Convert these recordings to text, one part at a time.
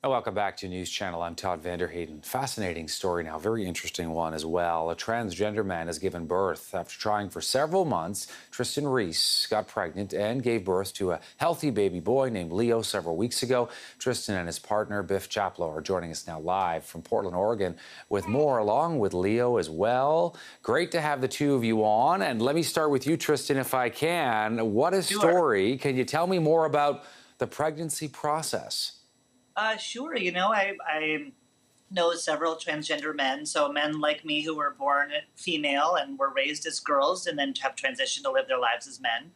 Welcome back to News Channel. I'm Todd Vanderheyden. Fascinating story now, very interesting one as well. A transgender man has given birth. After trying for several months, Tristan Reese got pregnant and gave birth to a healthy baby boy named Leo several weeks ago. Tristan and his partner, Biff Chaplow, are joining us now live from Portland, Oregon, with more along with Leo as well. Great to have the two of you on. And let me start with you, Tristan, if I can. What a story. Sure. Can you tell me more about the pregnancy process? Sure. I know several transgender men, so men like me who were born female and were raised as girls and then have transitioned to live their lives as men,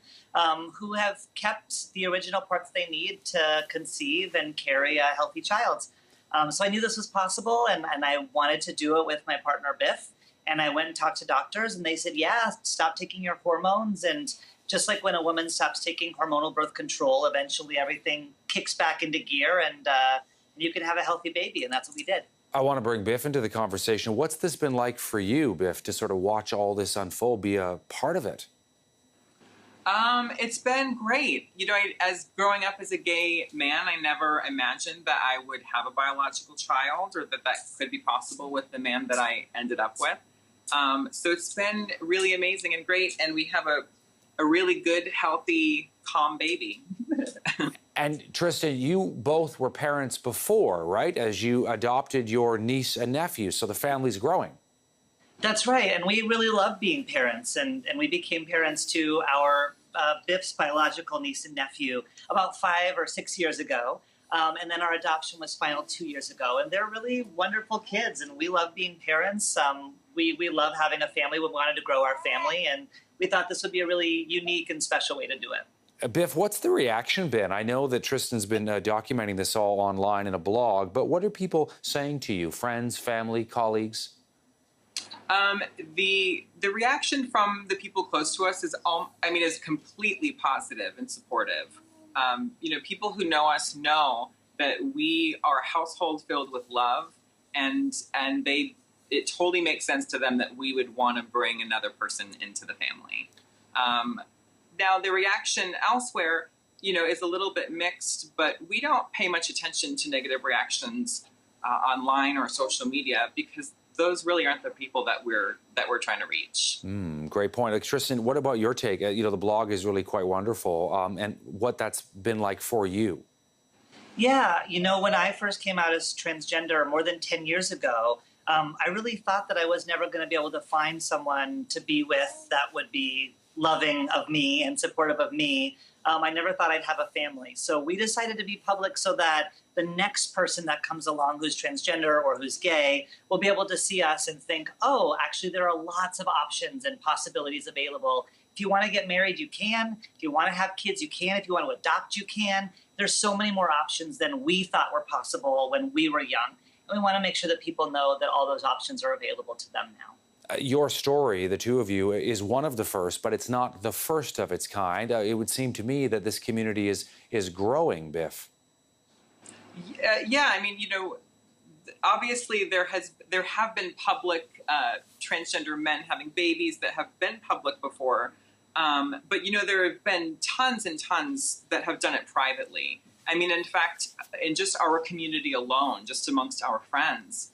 who have kept the original parts they need to conceive and carry a healthy child. So I knew this was possible, and I wanted to do it with my partner, Biff. And I went and talked to doctors, and they said, yeah, stop taking your hormones. And just like when a woman stops taking hormonal birth control, eventually everything kicks back into gear and you can have a healthy baby. And that's what we did. I want to bring Biff into the conversation. What's this been like for you, Biff, to sort of watch all this unfold, be a part of it? It's been great. As growing up as a gay man, I never imagined that I would have a biological child or that could be possible with the man that I ended up with. So it's been really amazing and great. And we have a really good, healthy, calm baby. And Tristan, you both were parents before, right? As you adopted your niece and nephew, so the family's growing. That's right. And we really love being parents. And we became parents to our Biff's biological niece and nephew about 5 or 6 years ago. And then our adoption was final 2 years ago. And they're really wonderful kids. And we love being parents. We love having a family. We wanted to grow our family. And we thought this would be a really unique and special way to do it. Biff, what's the reaction been? I know that Tristan's been documenting this all online in a blog, but what are people saying to you? Friends, family, colleagues? The reaction from the people close to us is completely positive and supportive. People who know us know that we are a household filled with love, and it totally makes sense to them that we would want to bring another person into the family. Now, the reaction elsewhere, is a little bit mixed, but we don't pay much attention to negative reactions online or social media because those really aren't the people that we're trying to reach. Great point. Like, Tristan, what about your take? The blog is really quite wonderful, and what that's been like for you. Yeah, when I first came out as transgender more than 10 years ago, I really thought that I was never going to be able to find someone to be with that would be loving of me and supportive of me. I never thought I'd have a family. So we decided to be public so that the next person that comes along who's transgender or who's gay will be able to see us and think, oh, actually there are lots of options and possibilities available. If you want to get married, you can. If you want to have kids, you can. If you want to adopt, you can. There's so many more options than we thought were possible when we were young. And we want to make sure that people know that all those options are available to them now. Your story, the two of you, is one of the first, but it's not the first of its kind. It would seem to me that this community is growing, Biff. Yeah, obviously there have been public transgender men having babies that have been public before, but there have been tons and tons that have done it privately. In fact, in just our community alone, just amongst our friends,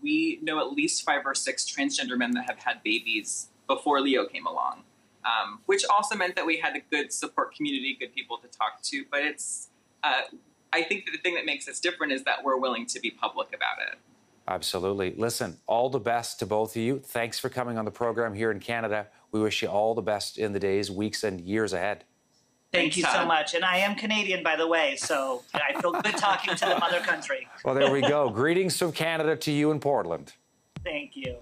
we know at least 5 or 6 transgender men that have had babies before Leo came along, which also meant that we had a good support community, good people to talk to. But I think that the thing that makes us different is that we're willing to be public about it. Absolutely. Listen, all the best to both of you. Thanks for coming on the program here in Canada. We wish you all the best in the days, weeks, and years ahead. Thank you so much. And I am Canadian, by the way, so I feel good talking to the mother country. Well, there we go. Greetings from Canada to you in Portland. Thank you.